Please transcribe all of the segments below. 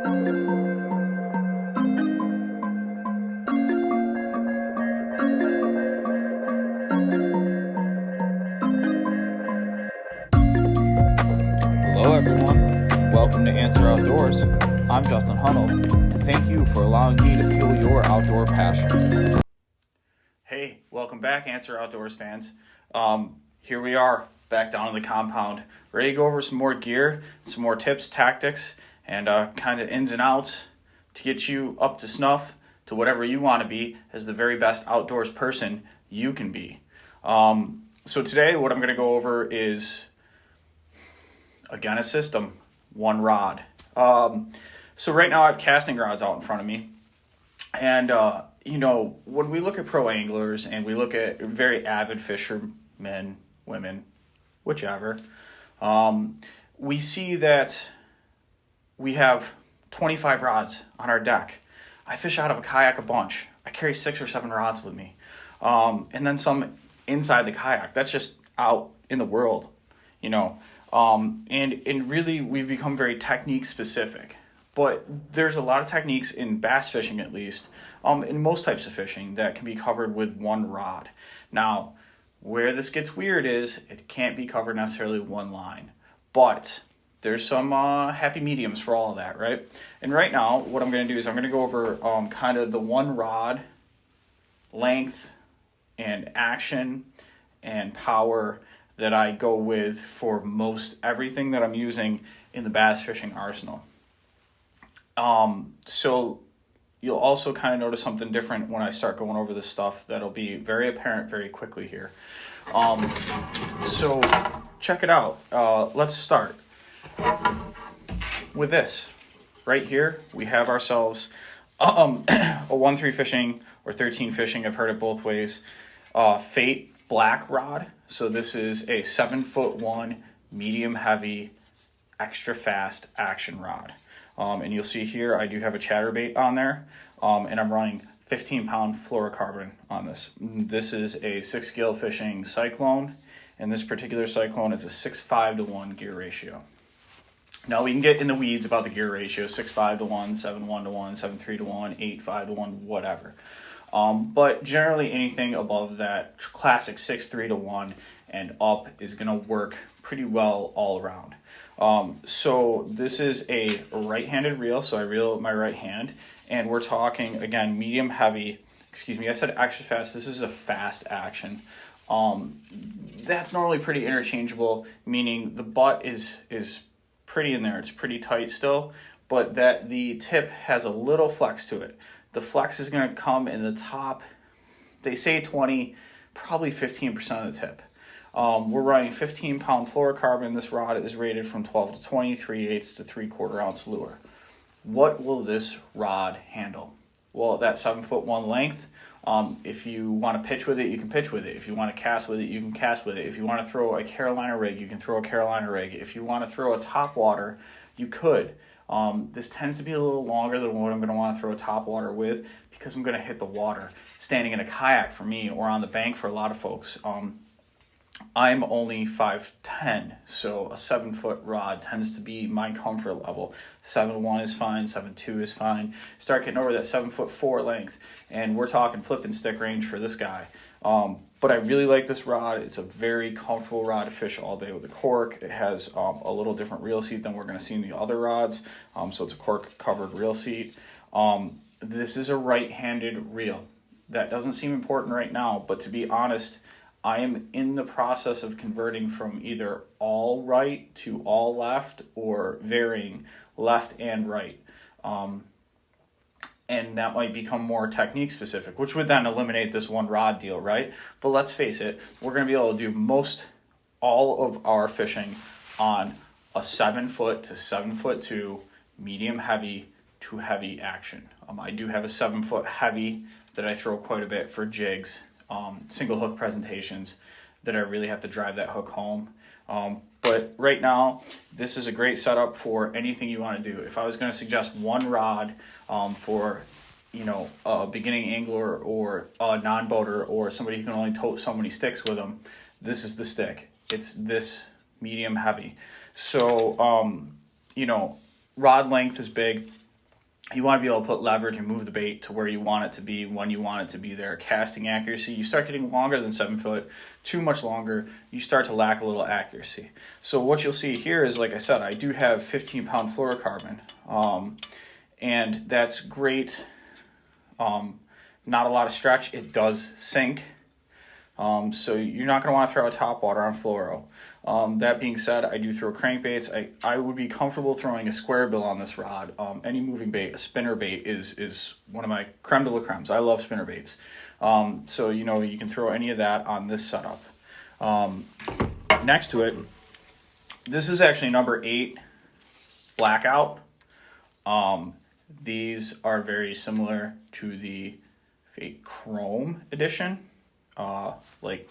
Hello everyone, welcome to Answer Outdoors. I'm Justin Hunnell, and thank you for allowing me to fuel your outdoor passion. Hey, welcome back Answer Outdoors fans. Here we are, back down in the compound, ready to go over some more gear, some more tips, tactics, and kind of ins and outs to get you up to snuff to whatever you want to be as the very best outdoors person you can be. So today what I'm going to go over is, again, a system, one rod. So right now I have casting rods out in front of me. And, when we look at pro anglers and we look at very avid fishermen, women, whichever, we see that we have 25 rods on our deck. I fish out of a kayak a bunch. I carry 6 or 7 rods with me. And then some inside the kayak. That's just out in the world, and really we've become very technique specific, but there's a lot of techniques in bass fishing, at least, in most types of fishing, that can be covered with one rod. Now, where this gets weird is it can't be covered necessarily with one line, but there's some happy mediums for all of that, right? And right now, what I'm going to do is I'm going to go over kind of the one rod length and action and power that I go with for most everything that I'm using in the bass fishing arsenal. So you'll also kind of notice something different when I start going over this stuff that'll be very apparent very quickly here. So check it out. Let's start with this. Right here, we have ourselves a 1-3 fishing or 13 fishing. I've heard it both ways. Fate black rod. So this is a 7'1" medium heavy extra fast action rod. And you'll see here I do have a chatterbait on there, and I'm running 15-pound fluorocarbon on this. This is a 6-scale fishing Cyclone, and this particular Cyclone is a 6:5-to-1 gear ratio. Now we can get in the weeds about the gear ratio, 6:5-to-1, 7:1-to-1, 7:3-to-1, 8:5-to-1, whatever. But generally anything above that classic 6:3-to-1 and up is going to work pretty well all around. So this is a right-handed reel, so I reel with my right hand, and we're talking, again, medium heavy, I said extra fast, this is a fast action. That's normally pretty interchangeable, meaning the butt is pretty in there, it's pretty tight still, but that the tip has a little flex to it. The flex is going to come in the top, they say 20, probably 15% of the tip. We're running 15-pound fluorocarbon. This rod is rated from 12 to 20, 3/8 to 3/4 ounce lure. What will this rod handle? Well, that 7'1" length, if you want to pitch with it, you can pitch with it. If you want to cast with it, you can cast with it. If you want to throw a Carolina rig, you can throw a Carolina rig. If you want to throw a topwater, you could. This tends to be a little longer than what I'm going to want to throw a topwater with, because I'm going to hit the water. Standing in a kayak for me, or on the bank for a lot of folks, I'm only 5'10", so a 7-foot rod tends to be my comfort level. 7'1" is fine, 7'2" is fine. Start getting over that 7'4" length, and we're talking flip and stick range for this guy. But I really like this rod. It's a very comfortable rod to fish all day with a cork. It has a little different reel seat than we're going to see in the other rods, so it's a cork covered reel seat. This is a right-handed reel. That doesn't seem important right now, but to be honest, I am in the process of converting from either all right to all left, or varying left and right. And that might become more technique specific, which would then eliminate this one rod deal, right? But let's face it, we're going to be able to do all of our fishing on a 7-foot to 7'2" medium heavy to heavy action. I do have a 7-foot heavy that I throw quite a bit for jigs, single hook presentations that I really have to drive that hook home. But right now, this is a great setup for anything you want to do. If I was going to suggest one rod for a beginning angler or a non-boater or somebody who can only tote so many sticks with them, this is the stick. It's this medium heavy. So, rod length is big. You want to be able to put leverage and move the bait to where you want it to be when you want it to be there. Casting accuracy, you start getting longer than 7 foot, too much longer, you start to lack a little accuracy. So what you'll see here is, like I said, I do have 15-pound fluorocarbon, and that's great. Not a lot of stretch. It does sink. So you're not going to want to throw a top water on fluoro. That being said, I do throw crankbaits. I would be comfortable throwing a square bill on this rod. Any moving bait, a spinnerbait is one of my creme de la cremes. I love spinnerbaits. So, you know, you can throw any of that on this setup. Next to it, this is actually number 8 blackout. These are very similar to the Fate Chrome edition. Like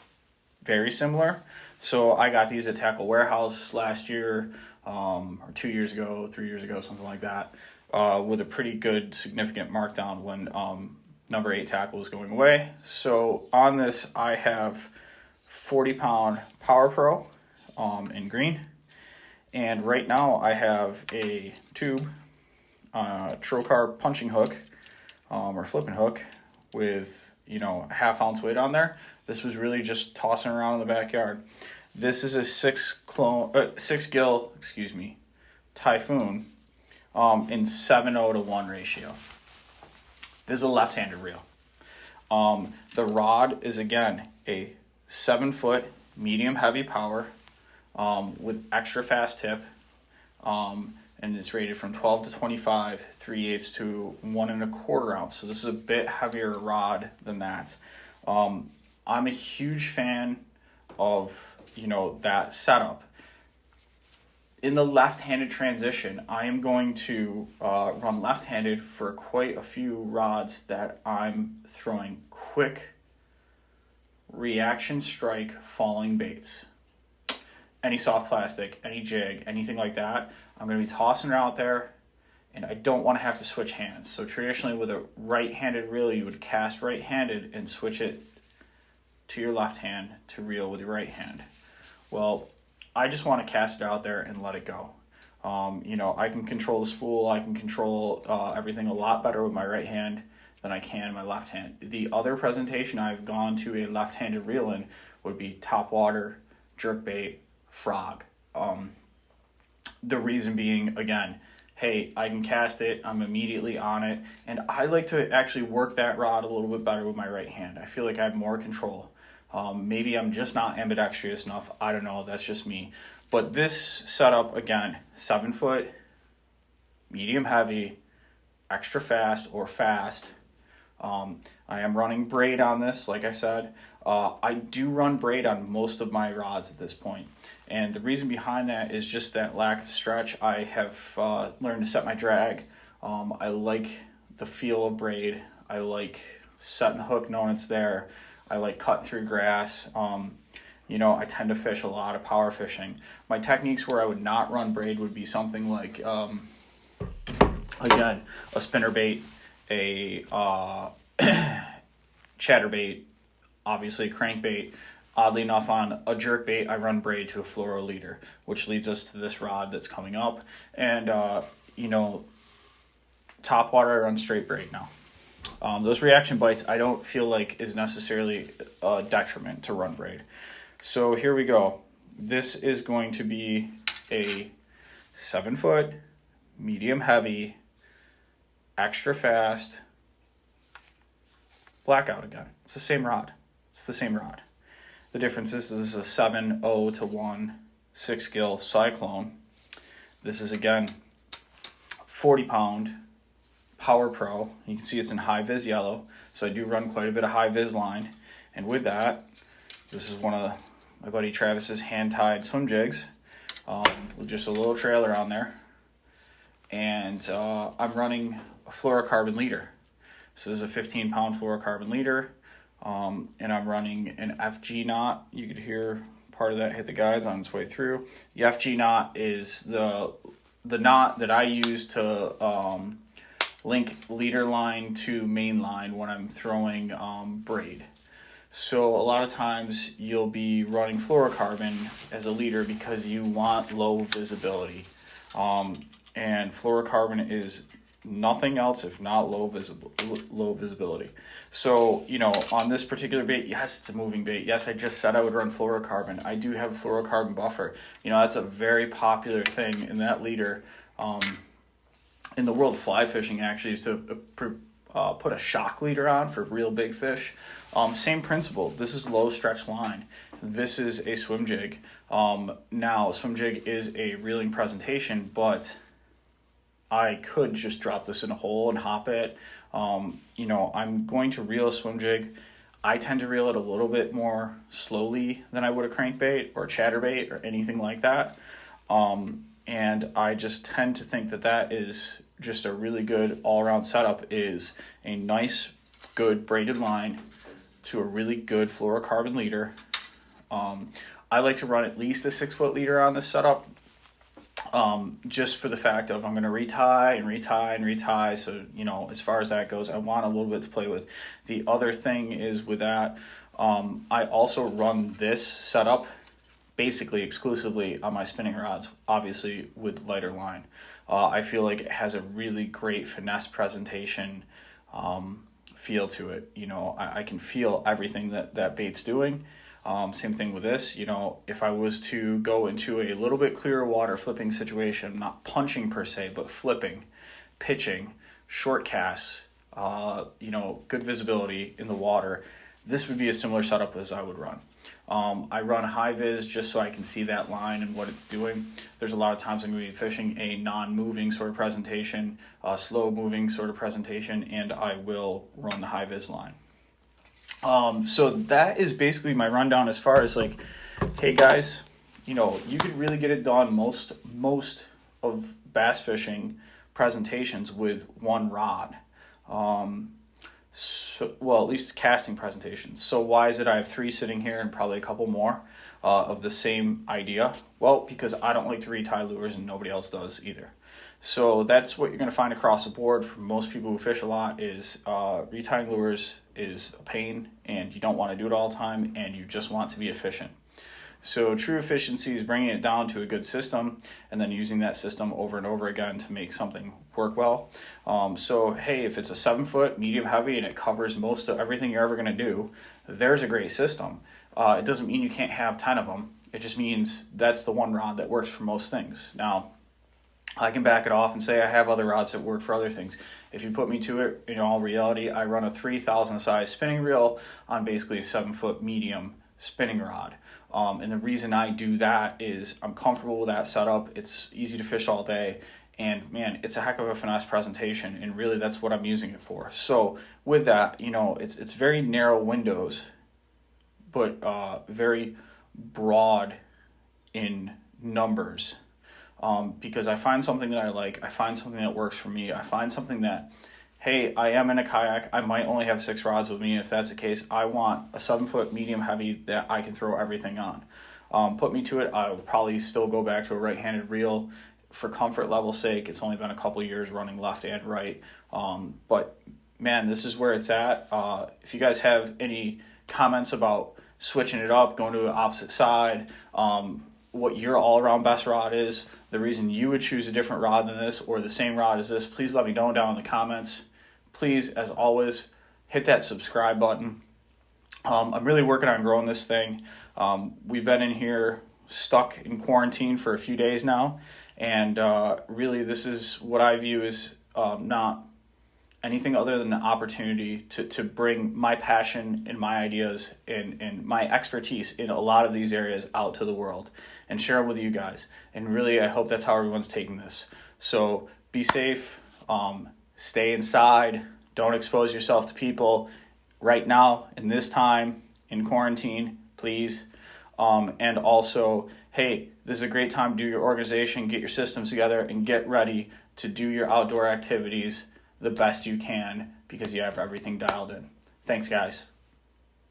very similar. So I got these at Tackle Warehouse last year, or 2 years ago, 3 years ago, something like that, with a pretty good significant markdown when number 8 tackle was going away. So on this I have 40-pound Power Pro in green, and right now I have a tube on a trocar punching hook or flipping hook with, you know, ½ ounce weight on there. This was really just tossing around in the backyard. This is a 6 gill, Typhoon in 7:0 to 1 ratio. This is a left-handed reel. The rod is, again, a 7 foot medium heavy power with extra fast tip, and it's rated from 12 to 25, 3/8 to 1 1/4 ounce. So this is a bit heavier rod than that. I'm a huge fan of, you know, that setup. In the left-handed transition, I am going to run left-handed for quite a few rods that I'm throwing quick reaction strike falling baits. Any soft plastic, any jig, anything like that, I'm going to be tossing it out there, and I don't want to have to switch hands. So traditionally with a right-handed reel, you would cast right-handed and switch it to your left hand to reel with your right hand. Well, I just want to cast it out there and let it go. You know, I can control the spool, I can control everything a lot better with my right hand than I can my left hand. The other presentation I've gone to a left-handed reel in would be topwater, jerkbait, frog. The reason being, again, hey, I can cast it, I'm immediately on it, and I like to actually work that rod a little bit better with my right hand. I feel like I have more control. Maybe I'm just not ambidextrous enough. I don't know, that's just me. But this setup, again, 7 foot, medium heavy, extra fast or fast. I am running braid on this, like I said. I do run braid on most of my rods at this point. And the reason behind that is just that lack of stretch. I have learned to set my drag. I like the feel of braid. I like setting the hook knowing it's there. I like cutting through grass. You know, I tend to fish a lot of power fishing. My techniques where I would not run braid would be something like, again, a spinnerbait, a chatterbait, obviously a crankbait. Oddly enough, on a jerkbait, I run braid to a fluoro leader, which leads us to this rod that's coming up. And, you know, top water, I run straight braid now. Those reaction bites, I don't feel like is necessarily a detriment to run braid. So here we go. This is going to be a 7 foot, medium heavy, extra fast, blackout again. It's the same rod. It's the same rod. The difference is this is a 7:0 to 1 6 gill Cyclone. This is, again, 40-pound Power Pro. You can see it's in high vis yellow, so I do run quite a bit of high vis line. And with that, this is one of my buddy Travis's hand-tied swim jigs with just a little trailer on there. And I'm running a fluorocarbon leader. So this is a 15-pound fluorocarbon leader. And I'm running an FG knot. You could hear part of that hit the guides on its way through. The FG knot is the knot that I use to link leader line to main line when I'm throwing braid. So a lot of times you'll be running fluorocarbon as a leader because you want low visibility. And fluorocarbon is nothing else if not low visibility. So, you know, on this particular bait, yes, it's a moving bait. Yes, I just said I would run fluorocarbon. I do have a fluorocarbon buffer. You know, that's a very popular thing in that leader. In the world of fly fishing, actually, is to put a shock leader on for real big fish. Same principle. This is low stretch line. This is a swim jig. Now, a swim jig is a reeling presentation, but I could just drop this in a hole and hop it. You know, I'm going to reel a swim jig. I tend to reel it a little bit more slowly than I would a crankbait or a chatterbait or anything like that. And I just tend to think that that is just a really good all-around setup, is a nice, good braided line to a really good fluorocarbon leader. I like to run at least a 6-foot leader on this setup, just for the fact of I'm going to retie. So, you know, as far as that goes, I want a little bit to play with. The other thing is with that, I also run this setup basically exclusively on my spinning rods, obviously with lighter line. I feel like it has a really great finesse presentation feel to it. You know, I can feel everything that bait's doing. Same thing with this. You know, if I was to go into a little bit clearer water flipping situation, not punching per se, but flipping, pitching, short casts, you know, good visibility in the water, this would be a similar setup as I would run. I run high vis just so I can see that line and what it's doing. There's a lot of times I'm going to be fishing a non-moving sort of presentation, slow moving sort of presentation, and I will run the high vis line. So that is basically my rundown as far as like, hey guys, you know, you could really get it done most of bass fishing presentations with one rod. So, well, at least casting presentations. So why is it I have 3 sitting here and probably a couple more of the same idea? Well, because I don't like to retie lures and nobody else does either. So that's what you're going to find across the board for most people who fish a lot is retying lures is a pain, and you don't want to do it all the time, and you just want to be efficient. So true efficiency is bringing it down to a good system and then using that system over and over again to make something work well. So, hey, if it's a 7-foot medium heavy and it covers most of everything you're ever going to do, there's a great system. It doesn't mean you can't have 10 of them. It just means that's the one rod that works for most things. Now, I can back it off and say I have other rods that work for other things. If you put me to it, in all reality, I run a 3,000 size spinning reel on basically a 7-foot medium spinning rod. And the reason I do that is I'm comfortable with that setup. It's easy to fish all day. And man, it's a heck of a finesse presentation. And really that's what I'm using it for. So with that, you know, it's very narrow windows, but very broad in numbers. Because I find something that I like, I find something that works for me, I find something that, hey, I am in a kayak, I might only have 6 rods with me. If that's the case, I want a 7-foot medium heavy that I can throw everything on. Put me to it, I would probably still go back to a right-handed reel for comfort level's sake. It's only been a couple years running left and right. But man, this is where it's at. If you guys have any comments about switching it up, going to the opposite side, what your all-around best rod is, the reason you would choose a different rod than this or the same rod as this, please let me know down in the comments. Please, as always, hit that subscribe button. I'm really working on growing this thing. We've been in here stuck in quarantine for a few days now, and really this is what I view as not anything other than an opportunity to bring my passion and my ideas and my expertise in a lot of these areas out to the world and share them with you guys. And really, I hope that's how everyone's taking this. So be safe, stay inside, don't expose yourself to people right now in this time in quarantine, please. And also, hey, this is a great time to do your organization, get your systems together, and get ready to do your outdoor activities the best you can because you have everything dialed in. Thanks, guys.